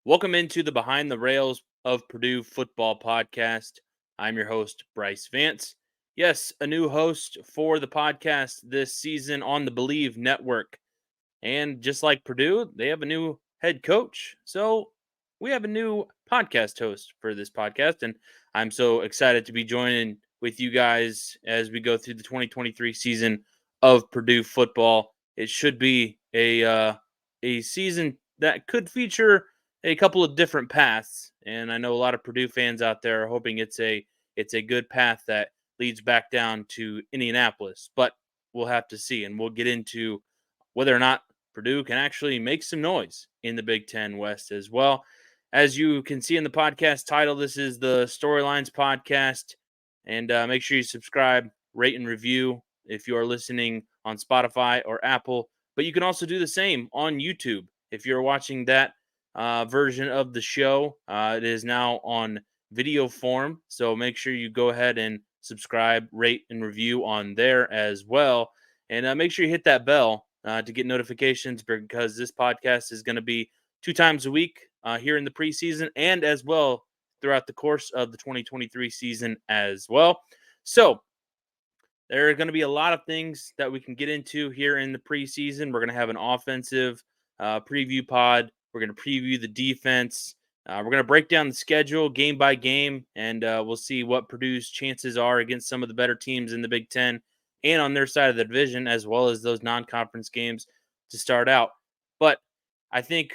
Welcome into the Behind the Rails of Purdue football podcast. I'm your host, Brice Vance. Yes, a new host for the podcast this season on the Believe Network. And just like Purdue, they have a new head coach. So we have a new podcast host for this podcast. And I'm so excited to be joining with you guys as we go through the 2023 season of Purdue football. It should be a season that could feature a couple of different paths. And I know a lot of Purdue fans out there are hoping it's a good path that leads back down to Indianapolis. But we'll have to see. And we'll get into whether or not Purdue can actually make some noise in the Big Ten West as well. As you can see in the podcast title, this is the Storylines Podcast. And make sure you subscribe, rate, and review if you are listening on Spotify or Apple. But you can also do the same on YouTube. If you're watching that version of the show, it is now on video form. So make sure you go ahead and subscribe, rate, and review on there as well. And make sure you hit that bell to get notifications because this podcast is going to be 2 times a week here in the preseason and as well throughout the course of the 2023 season as well. So there are going to be a lot of things that we can get into here in the preseason. We're going to have an offensive preview pod. We're going to preview the defense. We're going to break down the schedule game by game, and we'll see what Purdue's chances are against some of the better teams in the Big Ten and on their side of the division, as well as those non-conference games to start out. But I think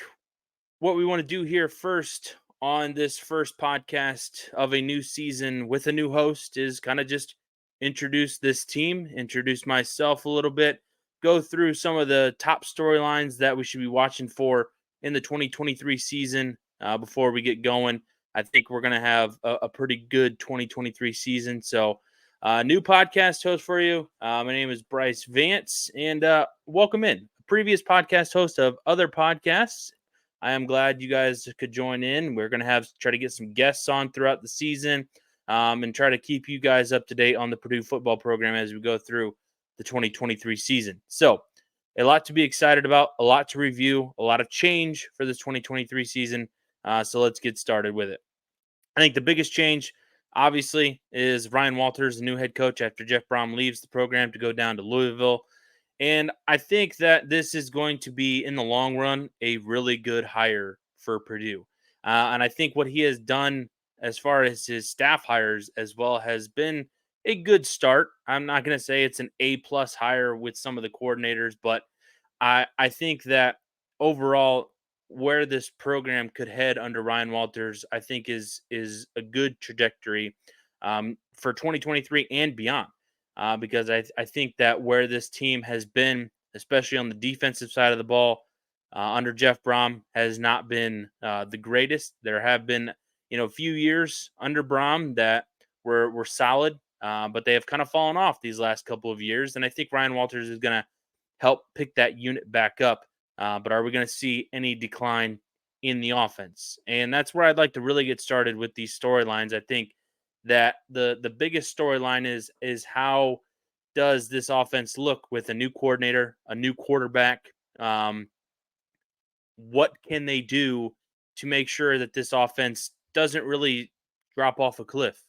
what we want to do here first on this first podcast of a new season with a new host is kind of just introduce this team, introduce myself a little bit, go through some of the top storylines that we should be watching for in the 2023 season before we get going. I think we're going to have a pretty good 2023 season. So, new podcast host for you. My name is Brice Vance, and welcome in. Previous podcast host of other podcasts. I am glad you guys could join in. We're going to try to get some guests on throughout the season and try to keep you guys up to date on the Purdue football program as we go through the 2023 season. So, a lot to be excited about, a lot to review, a lot of change for this 2023 season. So, let's get started with it. I think the biggest change, obviously, is Ryan Walters, the new head coach after Jeff Brom leaves the program to go down to Louisville. And I think that this is going to be, in the long run, a really good hire for Purdue. And I think what he has done as far as his staff hires as well has been a good start. I'm not going to say it's an A+ hire with some of the coordinators, but I think that overall, where this program could head under Ryan Walters, I think is a good trajectory for 2023 and beyond. Because I think that where this team has been, especially on the defensive side of the ball, under Jeff Brom, has not been the greatest. There have been, a few years under Brom that were solid, but they have kind of fallen off these last couple of years. And I think Ryan Walters is going to help pick that unit back up. But are we going to see any decline in the offense? And that's where I'd like to really get started with these storylines. I think that the biggest storyline is how does this offense look with a new coordinator, a new quarterback? What can they do to make sure that this offense doesn't really drop off a cliff?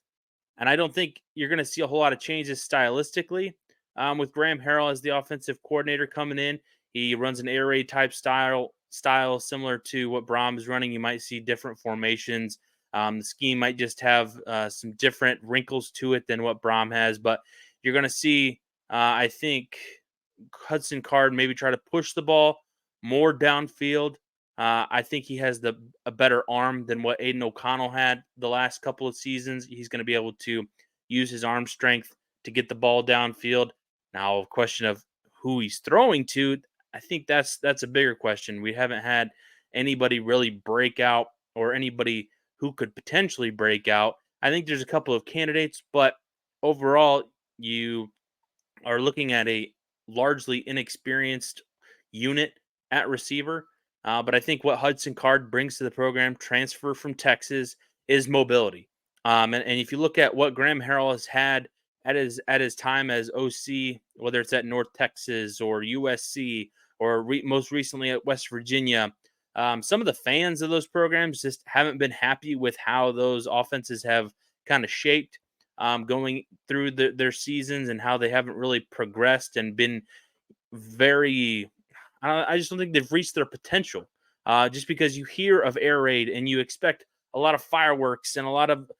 And I don't think you're going to see a whole lot of changes stylistically with Graham Harrell as the offensive coordinator coming in. He runs an air raid type style similar to what Brom is running. You might see different formations. The scheme might just have some different wrinkles to it than what Brom has, but you're going to see, I think, Hudson Card maybe try to push the ball more downfield. I think he has a better arm than what Aiden O'Connell had the last couple of seasons. He's going to be able to use his arm strength to get the ball downfield. Now, a question of who he's throwing to, I think that's a bigger question. We haven't had anybody really break out or anybody who could potentially break out. I think there's a couple of candidates, but overall, you are looking at a largely inexperienced unit at receiver. But I think what Hudson Card brings to the program, transfer from Texas, is mobility. And if you look at what Graham Harrell has had at his time as OC, whether it's at North Texas or USC or most recently at West Virginia, Some of the fans of those programs just haven't been happy with how those offenses have kind of shaped going through their seasons and how they haven't really progressed and been very. I just don't think they've reached their potential. Just because you hear of air raid and you expect a lot of fireworks and a lot of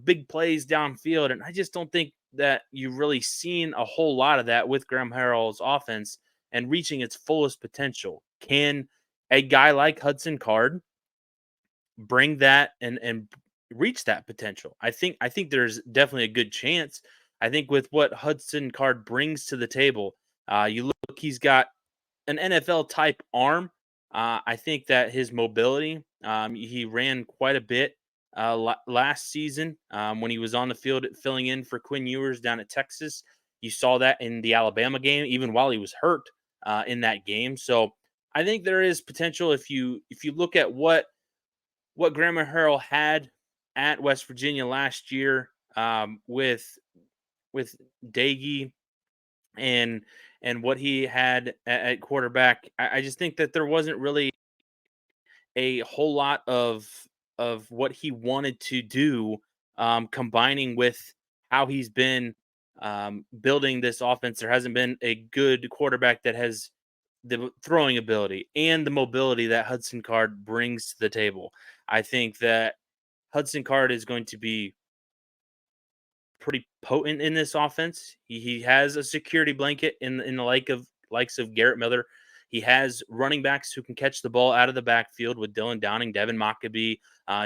big plays downfield, and I just don't think that you've really seen a whole lot of that with Graham Harrell's offense and reaching its fullest potential. Can a guy like Hudson Card bring that and reach that potential? I think there's definitely a good chance. I think with what Hudson Card brings to the table, you look, he's got an NFL type arm. I think that his mobility, he ran quite a bit last season when he was on the field filling in for Quinn Ewers down at Texas. You saw that in the Alabama game, even while he was hurt in that game. So I think there is potential if you look at what Graham Harrell had at West Virginia last year with Daggy and what he had at quarterback. I just think that there wasn't really a whole lot of what he wanted to do, combining with how he's been building this offense. There hasn't been a good quarterback that has the throwing ability and the mobility that Hudson Card brings to the table. I think that Hudson Card is going to be pretty potent in this offense. He has a security blanket in the likes of Garrett Miller. He has running backs who can catch the ball out of the backfield with Dylan Downing, Devin Mockabee,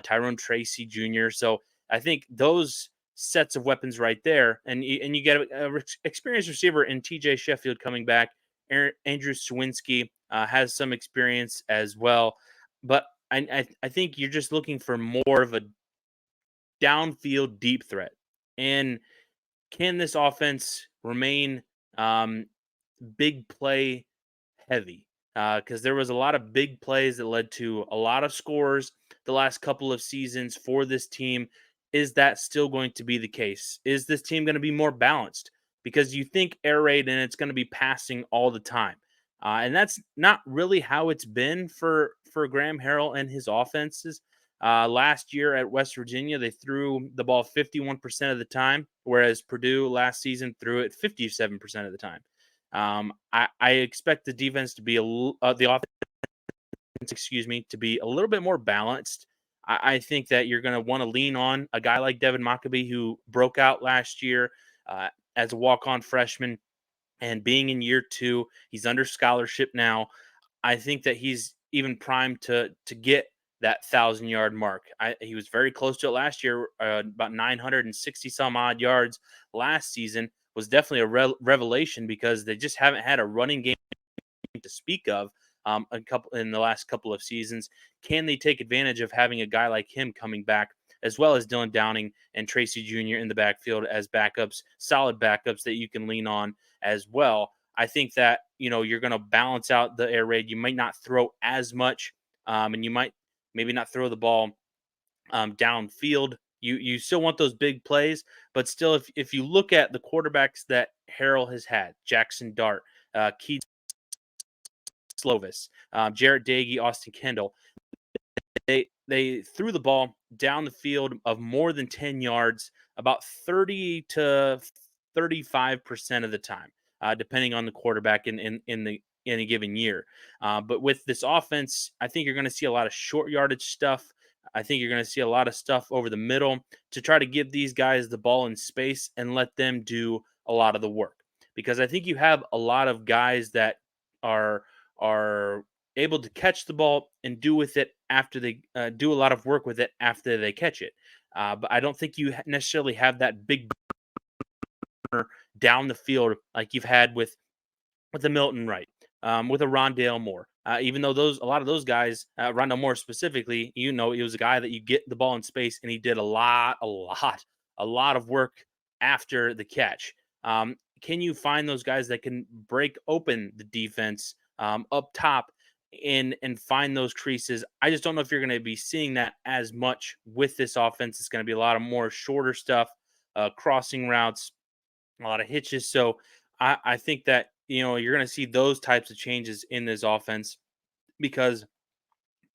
Tyrone Tracy Jr. So I think those sets of weapons right there, and you get a experienced receiver in T.J. Sheffield coming back. Andrew Swinski has some experience as well, but I think you're just looking for more of a downfield deep threat. And can this offense remain um, big play heavy? Because there was a lot of big plays that led to a lot of scores the last couple of seasons for this team. Is that still going to be the case? Is this team going to be more balanced? Because you think air raid and it's going to be passing all the time. And that's not really how it's been for Graham Harrell and his offenses. Last year at West Virginia, they threw the ball 51% of the time, whereas Purdue last season threw it 57% of the time. I expect the defense to be the offense, to be a little bit more balanced. I think that you're going to want to lean on a guy like Devin Mockabee, who broke out last year uh, as a walk-on freshman, and being in year two, he's under scholarship now. I think that he's even primed to get that 1,000-yard mark. He was very close to it last year, about 960 some odd yards last season. Was definitely a revelation because they just haven't had a running game to speak of a couple in the last couple of seasons. Can they take advantage of having a guy like him coming back, as well as Dylan Downing and Tracy Jr. in the backfield as backups, solid backups that you can lean on as well? I think that you're going to balance out the air raid. You might not throw as much, and you might maybe not throw the ball downfield. You still want those big plays, but still, if you look at the quarterbacks that Harrell has had, Jackson Dart, Keith Slovis, Jarrett Dagey, Austin Kendall, they threw the ball down the field of more than 10 yards about 30 to 35% of the time, depending on the quarterback in a given year. But with this offense, I think you're going to see a lot of short yardage stuff. I think you're going to see a lot of stuff over the middle to try to give these guys the ball in space and let them do a lot of the work. Because I think you have a lot of guys that are able to catch the ball and do with it after they do a lot of work with it after they catch it. But I don't think you necessarily have that big burner down the field like you've had with a Milton Wright, with a Rondale Moore. Even though a lot of those guys, Rondale Moore specifically, he was a guy that you get the ball in space, and he did a lot of work after the catch. Can you find those guys that can break open the defense up top and find those creases? I just don't know if you're going to be seeing that as much with this offense. It's going to be a lot of more shorter stuff, crossing routes, a lot of hitches. So I think that you're going to see those types of changes in this offense because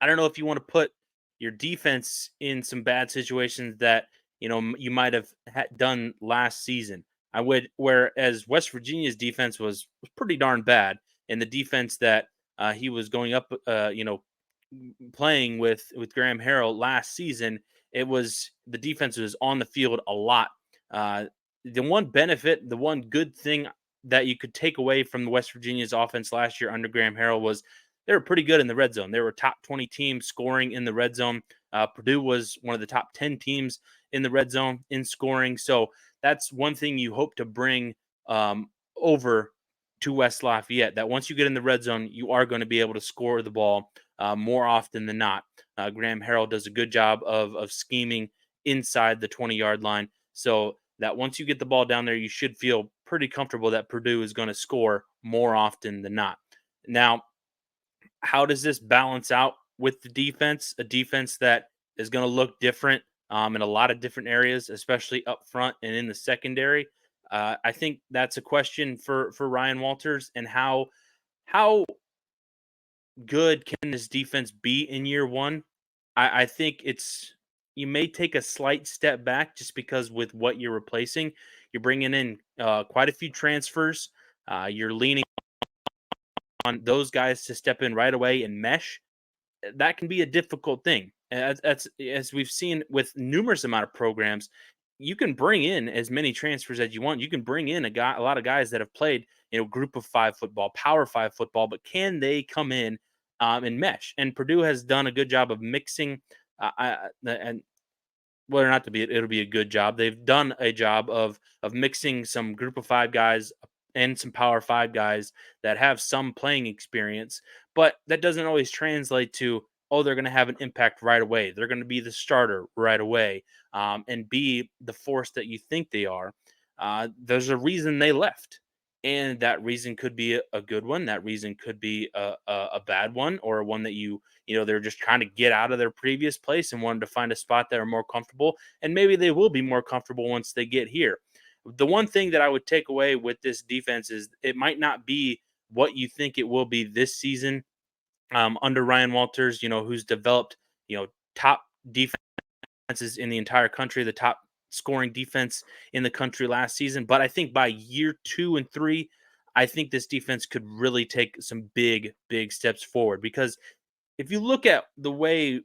I don't know if you want to put your defense in some bad situations that you might have done last season. I would, whereas West Virginia's defense was pretty darn bad, and the defense that he was going up, playing with Graham Harrell last season, it was the defense was on the field a lot. Uh, the one benefit, the one good thing that you could take away from the West Virginia's offense last year under Graham Harrell was they were pretty good in the red zone. They were top 20 team scoring in the red zone. Purdue was one of the top 10 teams in the red zone in scoring. So that's one thing you hope to bring over to West Lafayette, that once you get in the red zone, you are going to be able to score the ball more often than not. Graham Harrell does a good job of scheming inside the 20-yard line. So that once you get the ball down there, you should feel pretty comfortable that Purdue is going to score more often than not. Now, how does this balance out with the defense? A defense that is going to look different in a lot of different areas, especially up front and in the secondary. I think that's a question for Ryan Walters, and how good can this defense be in year one? I think you may take a slight step back just because with what you're replacing, you're bringing in quite a few transfers. You're leaning on those guys to step in right away and mesh. That can be a difficult thing. That's as we've seen with numerous amount of programs. You can bring in as many transfers as you want. You can bring in a lot of guys that have played, group of five football, power five football, but can they come in and mesh? And Purdue has done a good job of mixing, and whether or not to be it'll be a good job. They've done a job of mixing some group of five guys and some power five guys that have some playing experience, but that doesn't always translate to, oh, they're going to have an impact right away. They're going to be the starter right away, and be the force that you think they are. There's a reason they left. And that reason could be a good one. That reason could be a bad one, or one that they're just trying to get out of their previous place and wanted to find a spot that are more comfortable. And maybe they will be more comfortable once they get here. The one thing that I would take away with this defense is it might not be what you think it will be this season under Ryan Walters, who's developed, top defenses in the entire country, the top scoring defense in the country last season. But I think by year 2 and 3, I think this defense could really take some big, big steps forward. Because if you look at the way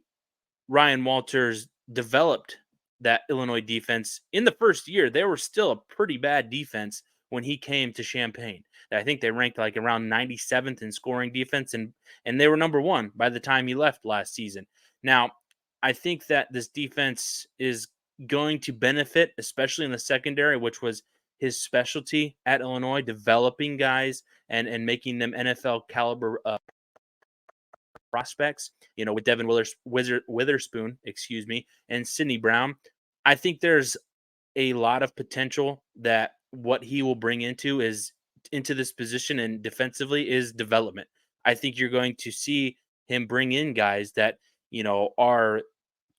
Ryan Walters developed that Illinois defense in the first year, they were still a pretty bad defense when he came to Champaign. I think they ranked like around 97th in scoring defense, and they were number 1 by the time he left last season. Now, I think that this defense is going to benefit, especially in the secondary, which was his specialty at Illinois, developing guys and making them NFL caliber prospects, with Devin Witherspoon, and Sidney Brown. I think there's a lot of potential that what he will bring into this position and defensively is development. I think you're going to see him bring in guys that, are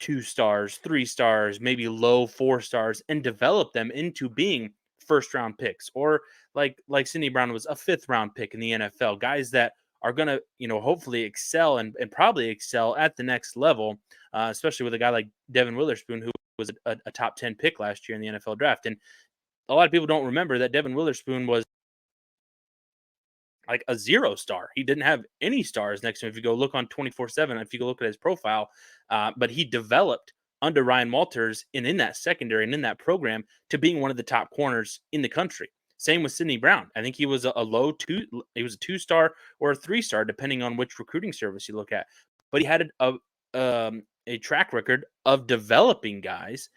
2 stars, 3 stars, maybe low 4 stars, and develop them into being first round picks, or like Sidney Brown was a 5th round pick in the NFL. Guys that are going to, hopefully excel and probably excel at the next level, especially with a guy like Devin Witherspoon, who was a top 10 pick last year in the NFL draft. And a lot of people don't remember that Devin Witherspoon was like a 0 star. He didn't have any stars next to him. If you go look on 24/7, if you go look at his profile, but he developed under Ryan Walters and in that secondary and in that program to being one of the top corners in the country. Same with Sidney Brown. I think he was a low 2. He was a 2-star or a 3-star, depending on which recruiting service you look at. But he had a track record of developing guys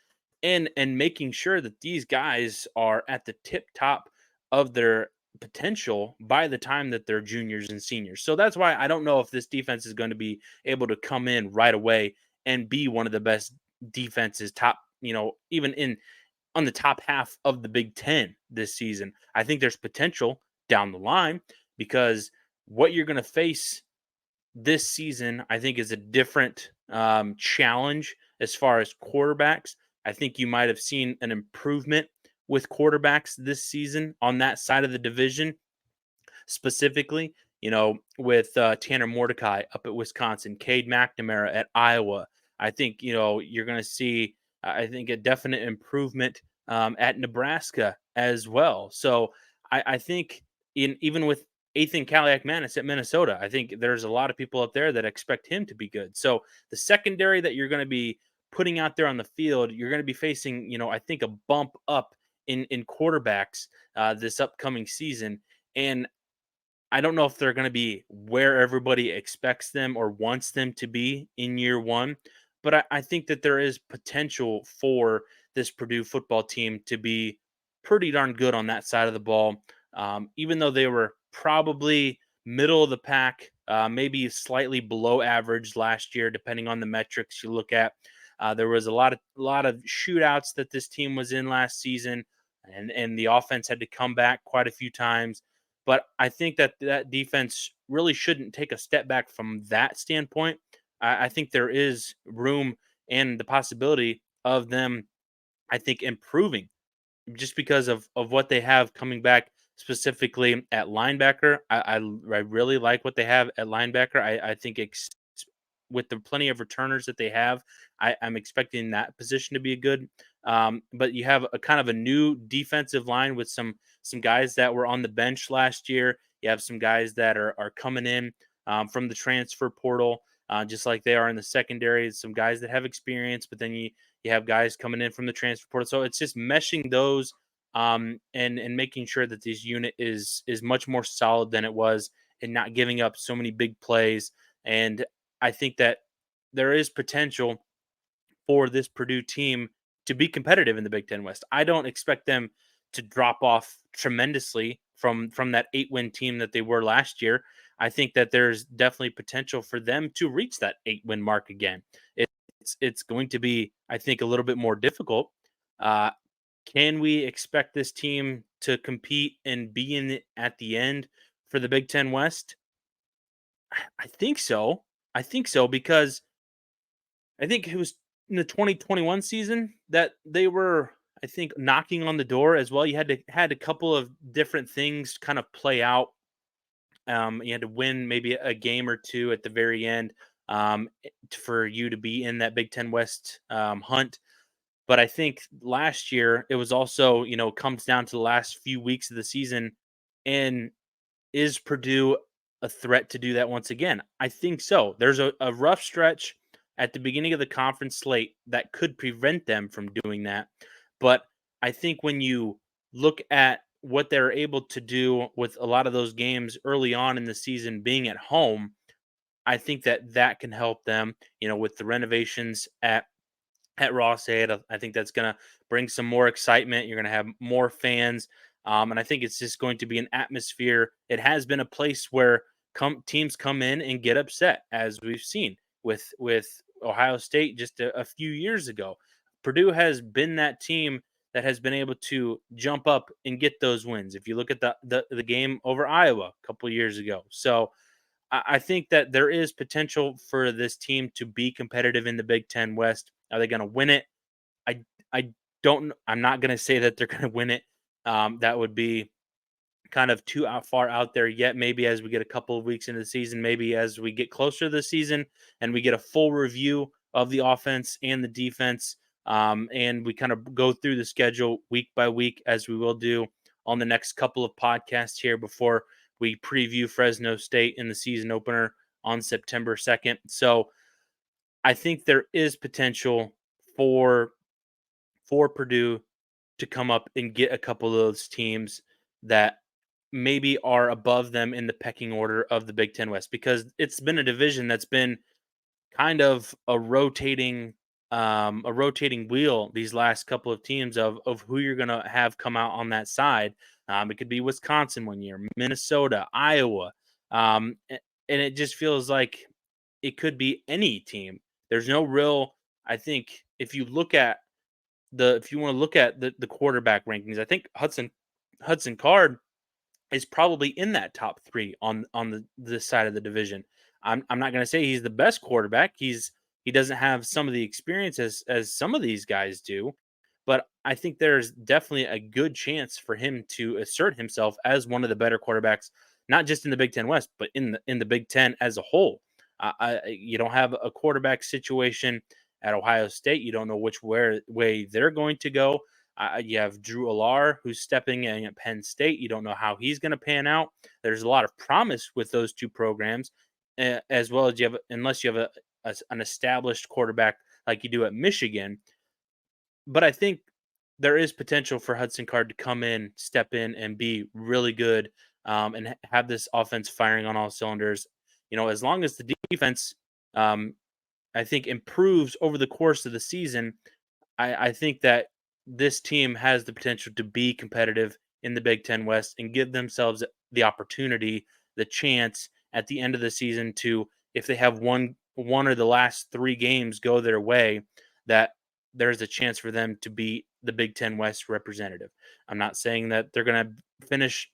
and making sure that these guys are at the tip top of their potential by the time that they're juniors and seniors. So that's why I don't know if this defense is going to be able to come in right away and be one of the best defenses, top, even in on the top half of the Big Ten this season. I think there's potential down the line, because what you're going to face this season, I think, is a different challenge as far as quarterbacks. I think you might have seen an improvement with quarterbacks this season on that side of the division specifically. with Tanner Mordecai up at Wisconsin, Cade McNamara at Iowa. I think, you're going to see, I think, a definite improvement at Nebraska as well. So I think even with Ethan Kaliak-Manis at Minnesota, I think there's a lot of people up there that expect him to be good. So the secondary that you're going to be putting out there on the field, you're going to be facing, I think a bump up in quarterbacks this upcoming season. And I don't know if they're going to be where everybody expects them or wants them to be in year one, but I think that there is potential for this Purdue football team to be pretty darn good on that side of the ball. Even though they were probably middle of the pack, maybe slightly below average last year, depending on the metrics you look at. There was a lot of shootouts that this team was in last season, and the offense had to come back quite a few times. But I think that defense really shouldn't take a step back from that standpoint. I think there is room and the possibility of them, I think, improving just because of what they have coming back specifically at linebacker. I really like what they have at linebacker. I think with the plenty of returners that they have, I'm expecting that position to be a good. But you have a kind of a new defensive line with some guys that were on the bench last year. You have some guys that are coming in from the transfer portal, just like they are in the secondary. Some guys that have experience, but then you have guys coming in from the transfer portal. So it's just meshing those and making sure that this unit is much more solid than it was, and not giving up so many big plays. And I think that there is potential for this Purdue team to be competitive in the Big Ten West. I don't expect them to drop off tremendously from that 8-win team that they were last year. I think that there's definitely potential for them to reach that 8-win mark again. It's going to be, I think, a little bit more difficult. Uh, can we expect this team to compete and be in it at the end for the Big Ten West? I think so. I think so because I think it was in the 2021 season that they were, I think, knocking on the door as well. You had a couple of different things kind of play out. You had to win maybe a game or two at the very end for you to be in that Big Ten West hunt. But I think last year it was also, comes down to the last few weeks of the season, and is Purdue a threat to do that once again? I think so. There's a rough stretch at the beginning of the conference slate that could prevent them from doing that. But I think when you look at what they're able to do with a lot of those games early on in the season being at home, I think that can help them, with the renovations at Ross Ade. I think that's going to bring some more excitement. You're going to have more fans. And I think it's just going to be an atmosphere. It has been a place where teams come in and get upset, as we've seen with Ohio State just a few years ago. Purdue has been that team that has been able to jump up and get those wins. If you look at the game over Iowa a couple of years ago. So I think that there is potential for this team to be competitive in the Big Ten West. Are they going to win it? I I don't. I'm not going to say that they're going to win it. That would be kind of too far out there yet. Maybe as we get a couple of weeks into the season, maybe as we get closer to the season and we get a full review of the offense and the defense, and we kind of go through the schedule week by week, as we will do on the next couple of podcasts here before we preview Fresno State in the season opener on September 2nd. So I think there is potential for Purdue to come up and get a couple of those teams that maybe are above them in the pecking order of the Big Ten West, because it's been a division that's been kind of a rotating wheel these last couple of teams of who you're going to have come out on that side. It could be Wisconsin one year, Minnesota, Iowa, and it just feels like it could be any team. There's no real. I think if you want to look at the quarterback rankings, I think Hudson Card is probably in that top three on this side of the division. I'm not going to say he's the best quarterback. He doesn't have some of the experience as some of these guys do, but I think there's definitely a good chance for him to assert himself as one of the better quarterbacks, not just in the Big Ten West, but in the Big Ten as a whole. You don't have a quarterback situation at Ohio State. You don't know which way they're going to go. You have Drew Alar, who's stepping in at Penn State. You don't know how he's going to pan out. There's a lot of promise with those two programs, as well as unless you have an established quarterback like you do at Michigan. But I think there is potential for Hudson Card to come in, step in, and be really good, and have this offense firing on all cylinders. As long as the defense, um, I think, improves over the course of the season, I think that this team has the potential to be competitive in the Big Ten West and give themselves the opportunity, the chance at the end of the season to, if they have one or the last three games go their way, that there's a chance for them to be the Big Ten West representative. I'm not saying that they're going to finish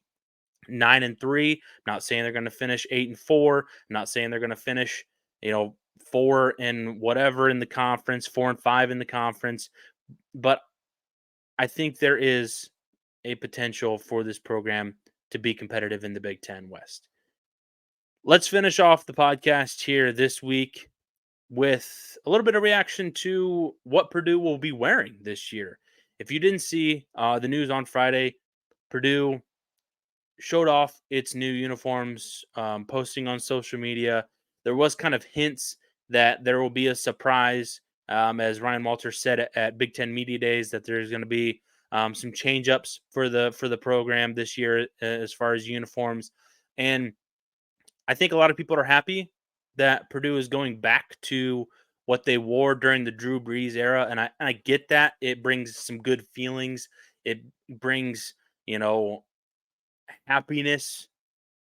9-3. I'm not saying they're going to finish 8-4. I'm not saying they're going to finish, 4 and whatever in the conference, 4-5 in the conference. But I think there is a potential for this program to be competitive in the Big Ten West. Let's finish off the podcast here this week with a little bit of reaction to what Purdue will be wearing this year. If you didn't see the news on Friday, Purdue showed off its new uniforms, posting on social media. There was kind of hints that there will be a surprise, as Ryan Walters said at Big Ten Media Days, that there's going to be some change ups for the program this year as far as uniforms. And I think a lot of people are happy that Purdue is going back to what they wore during the Drew Brees era, and I get that. It brings some good feelings. It brings, you know happiness,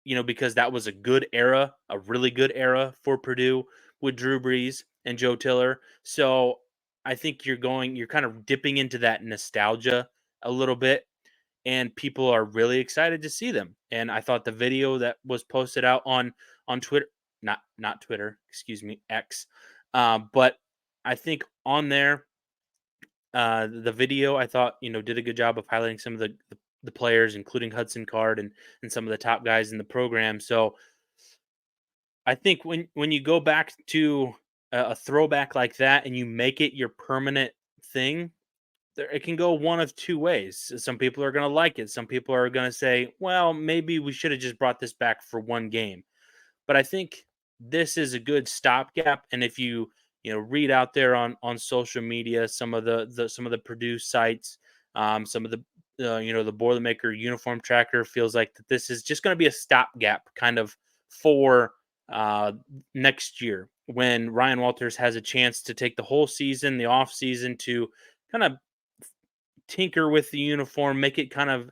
because that was a good era, a really good era for Purdue with Drew Brees and Joe Tiller. So I think you're kind of dipping into that nostalgia a little bit, and people are really excited to see them. And I thought the video that was posted out on Twitter, not Twitter, excuse me, X, but I think on there, the video I thought did a good job of highlighting some of the players, including Hudson Card and some of the top guys in the program. So I think when you go back to a throwback like that and you make it your permanent thing, it can go one of two ways. Some people are going to like it. Some people are going to say, well, maybe we should have just brought this back for one game. But I think this is a good stopgap. And if you read out there on social media, some of the Purdue sites, some of the the Boilermaker uniform tracker feels like that this is just going to be a stopgap kind of for next year, when Ryan Walters has a chance to take the whole season, the off season, to kind of tinker with the uniform, make it kind of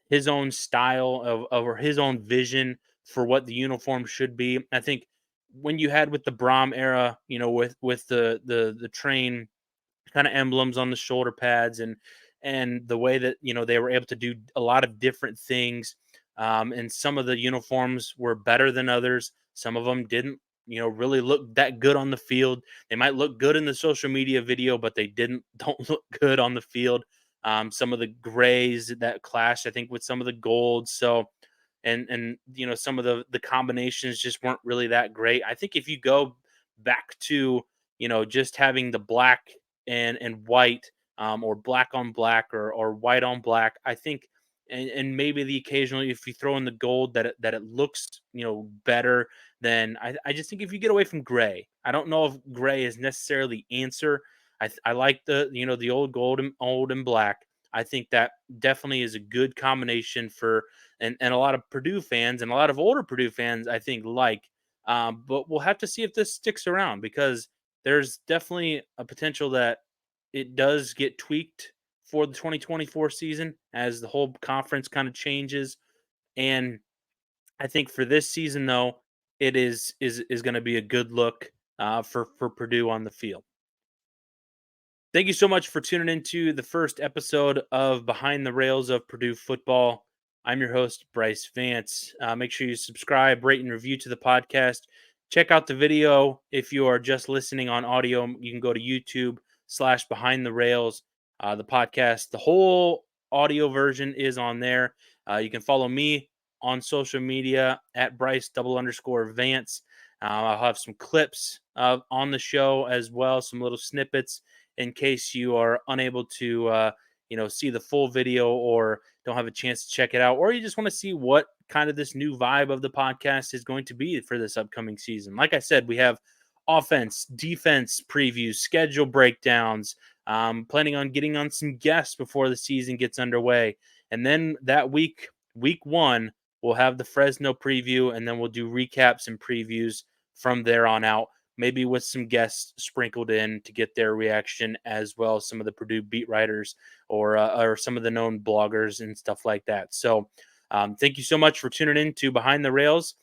his own style of or his own vision for what the uniform should be. I think when you had with the Brom era, with the train kind of emblems on the shoulder pads, and the way that they were able to do a lot of different things, and some of the uniforms were better than others. Some of them didn't really look that good on the field. They might look good in the social media video, but they don't look good on the field. Some of the grays that clashed, I think, with some of the golds. So, and some of the combinations just weren't really that great. I think if you go back to just having the black and white, or black on black, or white on black, I think, and maybe the occasionally, if you throw in the gold, that it looks better. Then I just think if you get away from gray, I don't know if gray is necessarily the answer. I like the old gold and old and black. I think that definitely is a good combination for, and a lot of Purdue fans and a lot of older Purdue fans, I think, like. But we'll have to see if this sticks around, because there's definitely a potential that it does get tweaked for the 2024 season as the whole conference kind of changes. And I think for this season, though, it is going to be a good look for Purdue on the field. Thank you so much for tuning into the first episode of Behind the Rails of Purdue Football. I'm your host, Brice Vance. Make sure you subscribe, rate, and review to the podcast. Check out the video. If you are just listening on audio, you can go to YouTube/Behind the Rails. The podcast, the whole audio version is on there. You can follow me on social media at Brice_Vance. I'll have some clips on the show as well, some little snippets in case you are unable to, see the full video or don't have a chance to check it out, or you just want to see what kind of this new vibe of the podcast is going to be for this upcoming season. Like I said, we have offense, defense previews, schedule breakdowns. Planning on getting on some guests before the season gets underway. And then that week one, we'll have the Fresno preview, and then we'll do recaps and previews from there on out, maybe with some guests sprinkled in to get their reaction, as well as some of the Purdue beat writers or some of the known bloggers and stuff like that. So thank you so much for tuning in to Behind the Rails.